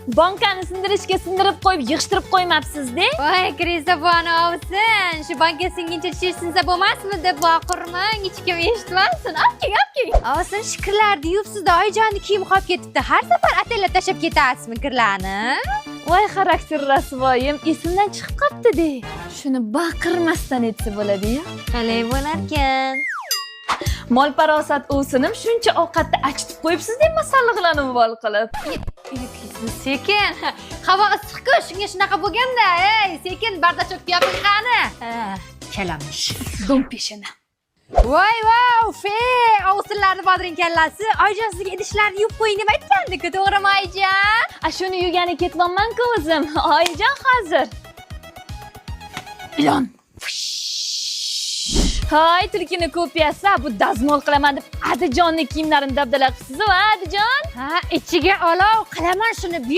Bankani sindirib qo'yib, yig'ishtirib qo'ymabsiz-da? Voy, Krisopani ovsin. Shu banka singincha tish sinsa bo'lmasmi deb baqirmang, hech kim eshitmasin. Opking. Ovsin, shu kirlarni yuvibsiz-da, oyijonning kiyimi qolib ketibdi. Har safar atellab tashlab ketasizmi kirlarni? Voy, xarakter rasvoyim, esimdan chiqib qopti-da. Shuni baqirmasdan etsa bo'ladi-ya. Qalay bo'larkan? Mol parosat o'sinim shuncha ovqatni achitib qo'yibsiz-da, masalliqlarni vol qilib. Sekin. Havo issiq-ku, shunga shunaqa bo'lganda. Ey, sekin bardachokni yoping qani. Kalamish. Do'mpeshini. Voy, fe, ovsinlarni bodring kallasi. Oyijon sizga idishlarni yuvib qo'ying deb aytgandik-ku, to'g'rimi oyijon? Shuni yugani ketmayman-ku o'zim. Oyijon hozir. Ilon. Hay, tulkini kopiyasi, bu dazmol qilaman deb Adijonning kiyimlarini dabdala qilibsiz-ku, Adijon? Ha, ichiga olov qilaman shuni.